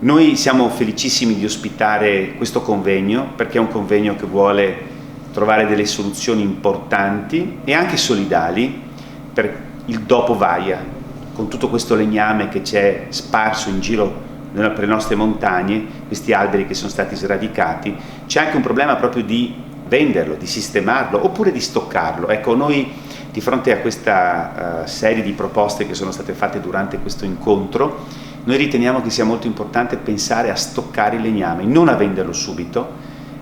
Noi siamo felicissimi di ospitare questo convegno perché è un convegno che vuole trovare delle soluzioni importanti e anche solidali per il dopo Vaia, con tutto questo legname che c'è sparso in giro per le nostre montagne, questi alberi che sono stati sradicati. C'è anche un problema proprio di venderlo, di sistemarlo oppure di stoccarlo. Ecco, noi di fronte a questa serie di proposte che sono state fatte durante questo incontro, noi riteniamo che sia molto importante pensare a stoccare il legname, non a venderlo subito.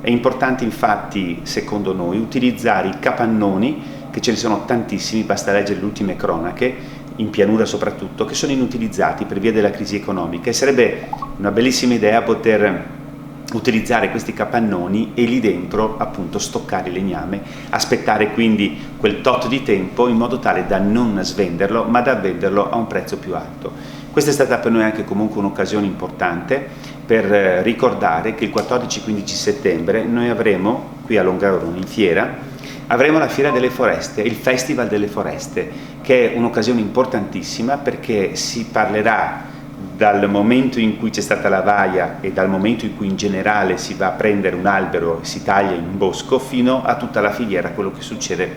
È importante infatti, secondo noi, utilizzare i capannoni, che ce ne sono tantissimi, basta leggere le ultime cronache, in pianura soprattutto, che sono inutilizzati per via della crisi economica, e sarebbe una bellissima idea poter utilizzare questi capannoni e lì dentro appunto stoccare il legname, aspettare quindi quel tot di tempo in modo tale da non svenderlo ma da venderlo a un prezzo più alto. Questa è stata per noi anche comunque un'occasione importante per ricordare che il 14-15 settembre noi avremo qui a Longarone in fiera, avremo la Fiera delle Foreste, il Festival delle Foreste, che è un'occasione importantissima perché si parlerà dal momento in cui c'è stata la vaia e dal momento in cui in generale si va a prendere un albero e si taglia in un bosco fino a tutta la filiera, quello che succede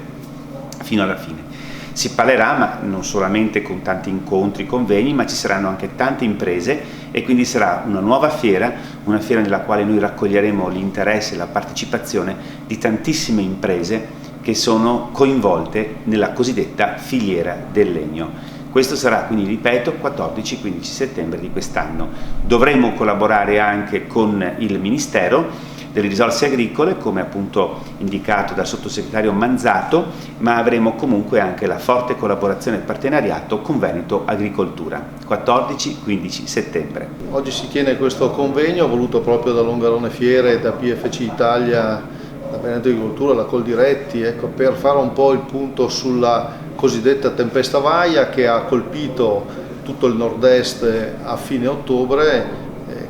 fino alla fine. Si parlerà, ma non solamente con tanti incontri, convegni, ma ci saranno anche tante imprese e quindi sarà una nuova fiera, una fiera nella quale noi raccoglieremo l'interesse e la partecipazione di tantissime imprese che sono coinvolte nella cosiddetta filiera del legno. Questo sarà quindi, ripeto, 14-15 settembre di quest'anno. Dovremo collaborare anche con il Ministero delle Risorse Agricole, come appunto indicato dal sottosegretario Manzato, ma avremo comunque anche la forte collaborazione e partenariato con Veneto Agricoltura, 14-15 settembre. Oggi si tiene questo convegno voluto proprio da Longarone Fiere, da PFC Italia, da Veneto Agricoltura, da Coldiretti, ecco, per fare un po' il punto sulla cosiddetta tempesta Vaia che ha colpito tutto il nord-est a fine ottobre,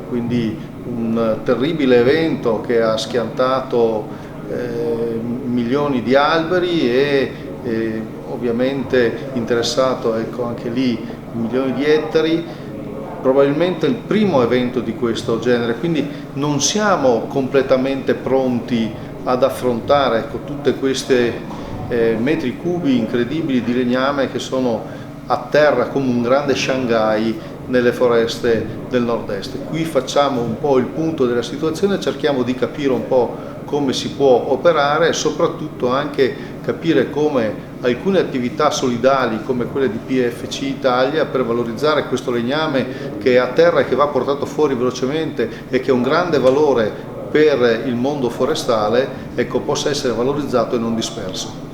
quindi un terribile evento che ha schiantato milioni di alberi e ovviamente interessato, ecco, anche lì milioni di ettari, probabilmente il primo evento di questo genere, quindi non siamo completamente pronti ad affrontare, ecco, tutte queste metri cubi incredibili di legname che sono a terra come un grande Shanghai nelle foreste del nord-est. Qui facciamo un po' il punto della situazione, cerchiamo di capire un po' come si può operare e soprattutto anche capire come alcune attività solidali come quelle di PFC Italia, per valorizzare questo legname che è a terra e che va portato fuori velocemente e che ha un grande valore per il mondo forestale, ecco, possa essere valorizzato e non disperso.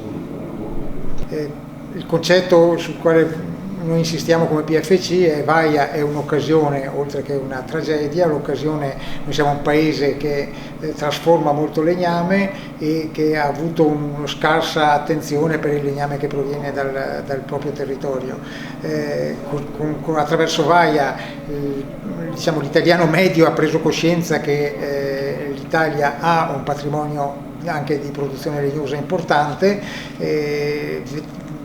Il concetto sul quale noi insistiamo come PFC è Vaia è un'occasione oltre che una tragedia. L'occasione, noi siamo un paese che trasforma molto legname e che ha avuto una scarsa attenzione per il legname che proviene dal proprio territorio. Attraverso Vaia diciamo, l'italiano medio ha preso coscienza che l'Italia ha un patrimonio anche di produzione legnosa importante,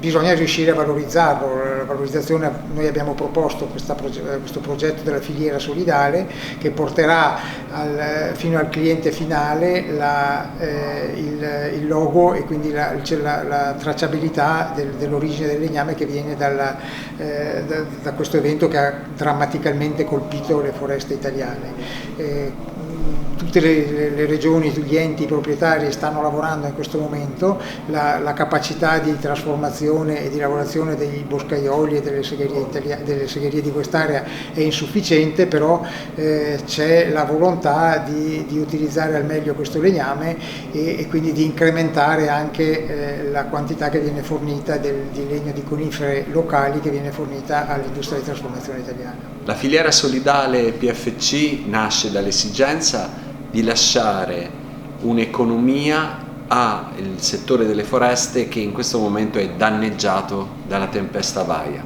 bisogna riuscire a valorizzarlo. La valorizzazione, noi abbiamo proposto questo progetto della filiera solidale che porterà fino al cliente finale il logo e quindi la tracciabilità dell'origine del legname che viene da questo evento che ha drammaticamente colpito le foreste italiane. Tutte le regioni, gli enti proprietari stanno lavorando in questo momento, la capacità di trasformazione e di lavorazione dei boscaioli e delle segherie di quest'area è insufficiente, però c'è la volontà di utilizzare al meglio questo legname e quindi di incrementare anche la quantità che viene fornita di legno di conifere locali che viene fornita all'industria di trasformazione italiana. La filiera solidale PFC nasce dall'esigenza di lasciare un'economia al settore delle foreste che in questo momento è danneggiato dalla tempesta Vaia.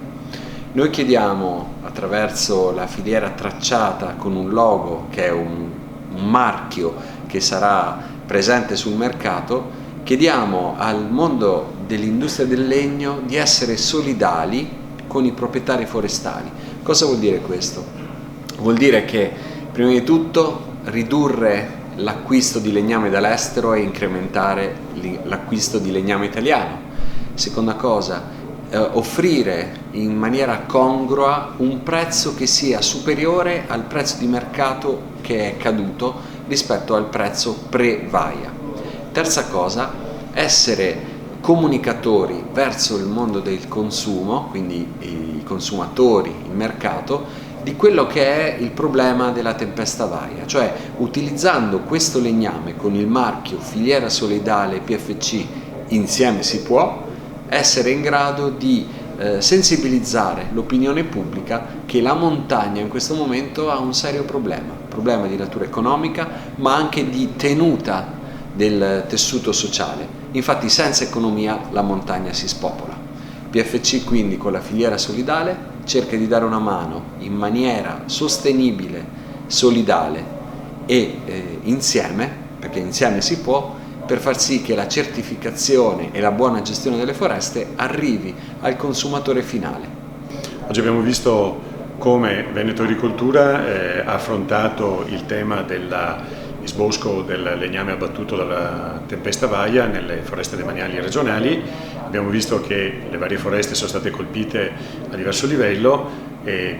Noi chiediamo, attraverso la filiera tracciata con un logo che è un marchio che sarà presente sul mercato, chiediamo al mondo dell'industria del legno di essere solidali con i proprietari forestali. Cosa vuol dire questo? Vuol dire che Prima di tutto ridurre l'acquisto di legname dall'estero e incrementare l'acquisto di legname italiano. Seconda cosa, offrire in maniera congrua un prezzo che sia superiore al prezzo di mercato che è caduto rispetto al prezzo pre-vaia. Terza cosa, essere comunicatori verso il mondo del consumo, quindi i consumatori, il mercato, di quello che è il problema della tempesta vaia, cioè utilizzando questo legname con il marchio Filiera Solidale PFC Insieme si può, essere in grado di sensibilizzare l'opinione pubblica che la montagna in questo momento ha un serio problema di natura economica, ma anche di tenuta del tessuto sociale. Infatti senza economia la montagna si spopola. PFC quindi con la filiera solidale cerca di dare una mano in maniera sostenibile, solidale e insieme, perché insieme si può, per far sì che la certificazione e la buona gestione delle foreste arrivi al consumatore finale. Oggi abbiamo visto come Veneto Agricoltura ha affrontato il tema del disbosco del legname abbattuto dalla tempesta vaia nelle foreste demaniali regionali. Abbiamo visto che le varie foreste sono state colpite a diverso livello,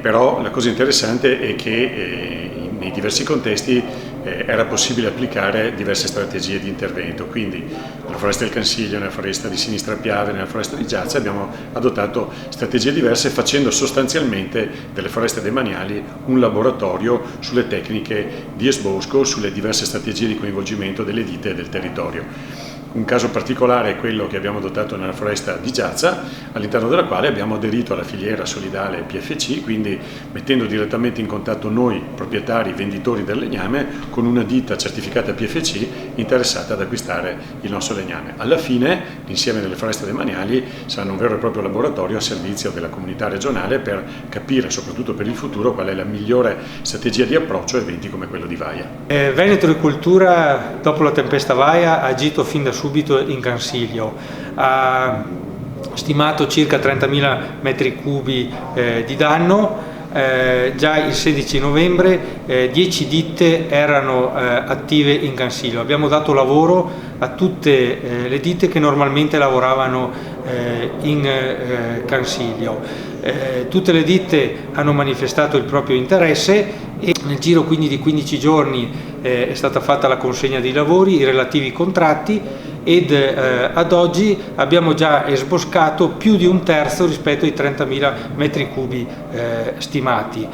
però la cosa interessante è che nei diversi contesti era possibile applicare diverse strategie di intervento. Quindi nella foresta del Cansiglio, nella foresta di Sinistra Piave, nella foresta di Giazza abbiamo adottato strategie diverse, facendo sostanzialmente delle foreste demaniali un laboratorio sulle tecniche di esbosco, sulle diverse strategie di coinvolgimento delle ditte e del territorio. Un caso particolare è quello che abbiamo adottato nella foresta di Giazza, all'interno della quale abbiamo aderito alla filiera solidale PFC, quindi mettendo direttamente in contatto noi, proprietari, venditori del legname, con una ditta certificata PFC interessata ad acquistare il nostro legname. Alla fine, l'insieme delle foreste demaniali saranno un vero e proprio laboratorio a servizio della comunità regionale per capire, soprattutto per il futuro, qual è la migliore strategia di approccio a eventi come quello di vaia. Veneto Agricoltura, dopo la tempesta vaia, ha agito fin da subito in Cansiglio, ha stimato circa 30.000 metri cubi di danno. Già il 16 novembre 10 ditte erano attive in Cansiglio. Abbiamo dato lavoro a tutte le ditte che normalmente lavoravano in Cansiglio. Tutte le ditte hanno manifestato il proprio interesse e nel giro quindi di 15 giorni è stata fatta la consegna dei lavori, i relativi contratti, ed ad oggi abbiamo già esboscato più di un terzo rispetto ai 30.000 metri cubi stimati.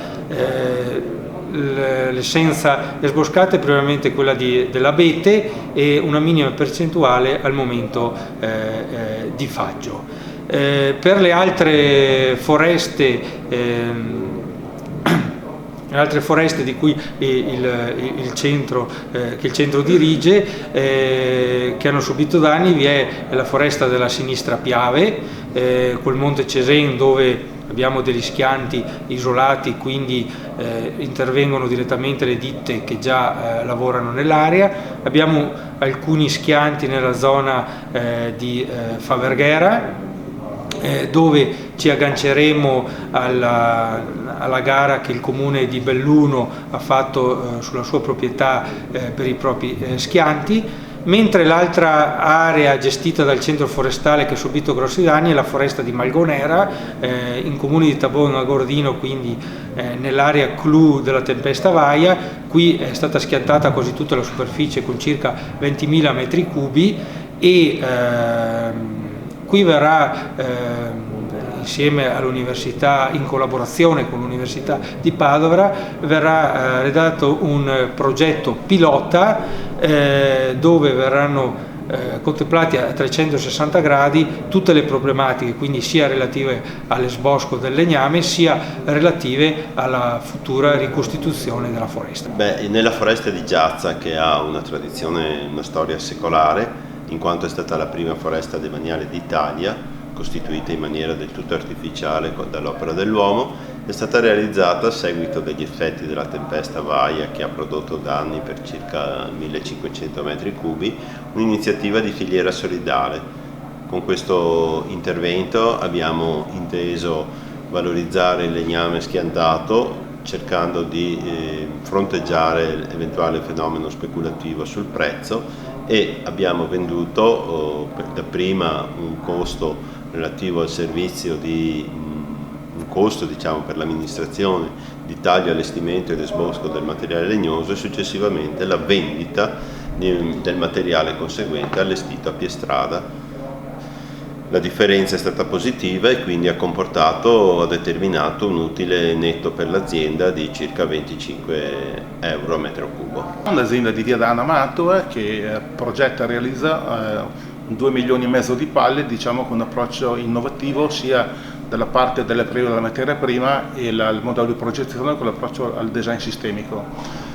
L'essenza esboscata è probabilmente quella dell'abete e una minima percentuale al momento di faggio. Per le altre foreste di cui il centro dirige, che hanno subito danni, vi è la foresta della Sinistra Piave, col Monte Cesen, dove abbiamo degli schianti isolati, quindi intervengono direttamente le ditte che già lavorano nell'area. Abbiamo alcuni schianti nella zona di Faverghera, dove ci agganceremo alla gara che il comune di Belluno ha fatto sulla sua proprietà per i propri schianti, mentre l'altra area gestita dal centro forestale che ha subito grossi danni è la foresta di Malgonera, in comune di Tabon a Gordino, quindi nell'area clou della tempesta vaia. Qui è stata schiantata quasi tutta la superficie con circa 20.000 metri cubi e qui verrà insieme all'università, in collaborazione con l'Università di Padova, verrà redatto un progetto pilota dove verranno contemplati a 360 gradi tutte le problematiche, quindi sia relative all'esbosco del legname sia relative alla futura ricostituzione della foresta. Nella foresta di Giazza, che ha una tradizione, una storia secolare, in quanto è stata la prima foresta demaniale d'Italia, costituita in maniera del tutto artificiale dall'opera dell'uomo, è stata realizzata a seguito degli effetti della tempesta vaia, che ha prodotto danni per circa 1.500 metri cubi, un'iniziativa di filiera solidale. Con questo intervento abbiamo inteso valorizzare il legname schiantato cercando di fronteggiare l'eventuale fenomeno speculativo sul prezzo, e abbiamo venduto dapprima un costo relativo al servizio un costo per l'amministrazione di taglio, allestimento ed esbosco del materiale legnoso, e successivamente la vendita del materiale conseguente allestito a piestrada. La differenza è stata positiva e quindi ha determinato un utile netto per l'azienda di circa 25 euro a metro cubo. Un'azienda di Via d'Ana Mantova che progetta e realizza 2,5 milioni di palle, con un approccio innovativo sia dalla parte della materia prima e il modello di progettazione con l'approccio al design sistemico.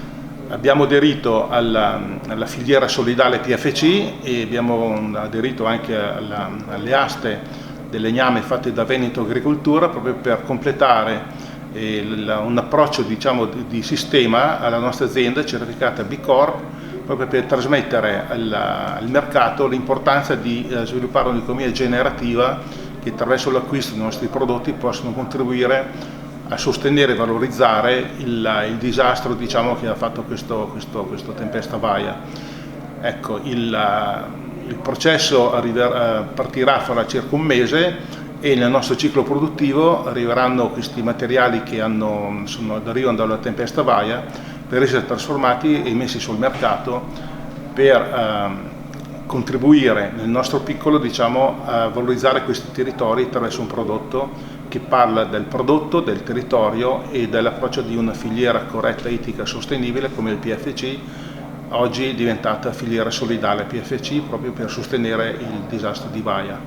Abbiamo aderito alla filiera solidale PFC e abbiamo aderito anche alle aste del legname fatte da Veneto Agricoltura, proprio per completare un approccio di sistema alla nostra azienda certificata B Corp, proprio per trasmettere al mercato l'importanza di sviluppare un'economia generativa che attraverso l'acquisto dei nostri prodotti possono contribuire a sostenere e valorizzare il disastro che ha fatto questo tempesta Vaia. Ecco, il processo partirà fra circa un mese e nel nostro ciclo produttivo arriveranno questi materiali che derivano dalla tempesta Vaia per essere trasformati e messi sul mercato per contribuire nel nostro piccolo a valorizzare questi territori attraverso un prodotto che parla del prodotto, del territorio e dell'approccio di una filiera corretta, etica, sostenibile come il PFC, oggi diventata filiera solidale PFC, proprio per sostenere il disastro di Vaia.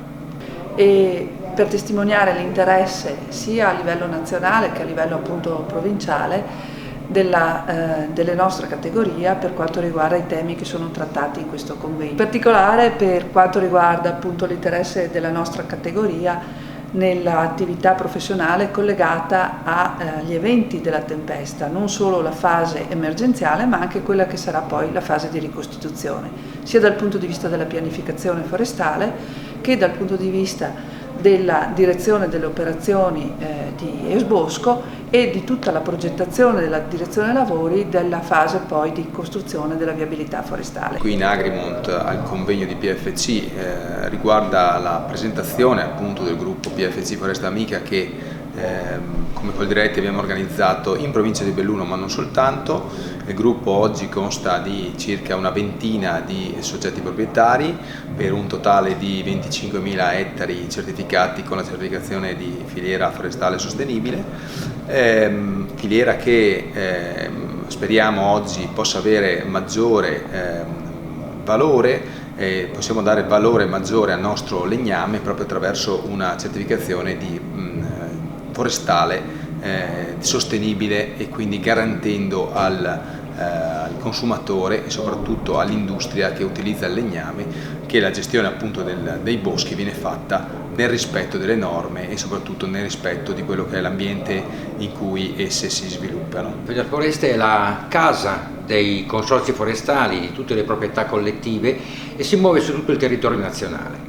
E per testimoniare l'interesse sia a livello nazionale che a livello appunto provinciale delle nostre categorie per quanto riguarda i temi che sono trattati in questo convegno. In particolare per quanto riguarda appunto l'interesse della nostra categoria nell'attività professionale collegata agli eventi della tempesta, non solo la fase emergenziale ma anche quella che sarà poi la fase di ricostituzione, sia dal punto di vista della pianificazione forestale che dal punto di vista della direzione delle operazioni di esbosco e di tutta la progettazione della direzione lavori della fase poi di costruzione della viabilità forestale. Qui in Agrimont al convegno di PFC riguarda la presentazione appunto del gruppo PFC Foresta Amica che come Coldiretti abbiamo organizzato in provincia di Belluno ma non soltanto. Il gruppo oggi consta di circa una ventina di soggetti proprietari per un totale di 25.000 ettari certificati con la certificazione di filiera forestale sostenibile, filiera che speriamo oggi possa avere maggiore valore, possiamo dare valore maggiore al nostro legname proprio attraverso una certificazione di forestale sostenibile e quindi garantendo al consumatore e soprattutto all'industria che utilizza il legname che la gestione appunto dei boschi viene fatta nel rispetto delle norme e soprattutto nel rispetto di quello che è l'ambiente in cui esse si sviluppano. Federforeste è la casa dei consorzi forestali, di tutte le proprietà collettive e si muove su tutto il territorio nazionale.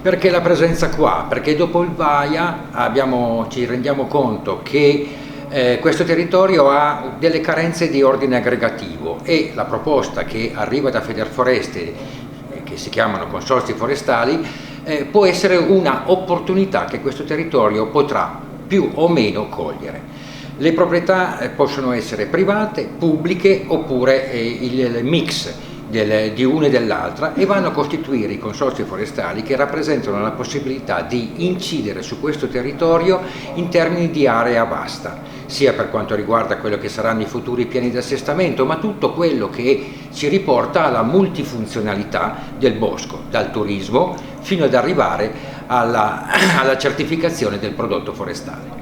Perché la presenza qua? Perché dopo il Vaia ci rendiamo conto che questo territorio ha delle carenze di ordine aggregativo e la proposta che arriva da Federforeste, che si chiamano consorzi forestali, può essere una opportunità che questo territorio potrà più o meno cogliere. Le proprietà possono essere private, pubbliche oppure il mix di una e dell'altra e vanno a costituire i consorzi forestali che rappresentano la possibilità di incidere su questo territorio in termini di area vasta, sia per quanto riguarda quello che saranno i futuri piani di assestamento, ma tutto quello che ci riporta alla multifunzionalità del bosco, dal turismo fino ad arrivare alla certificazione del prodotto forestale.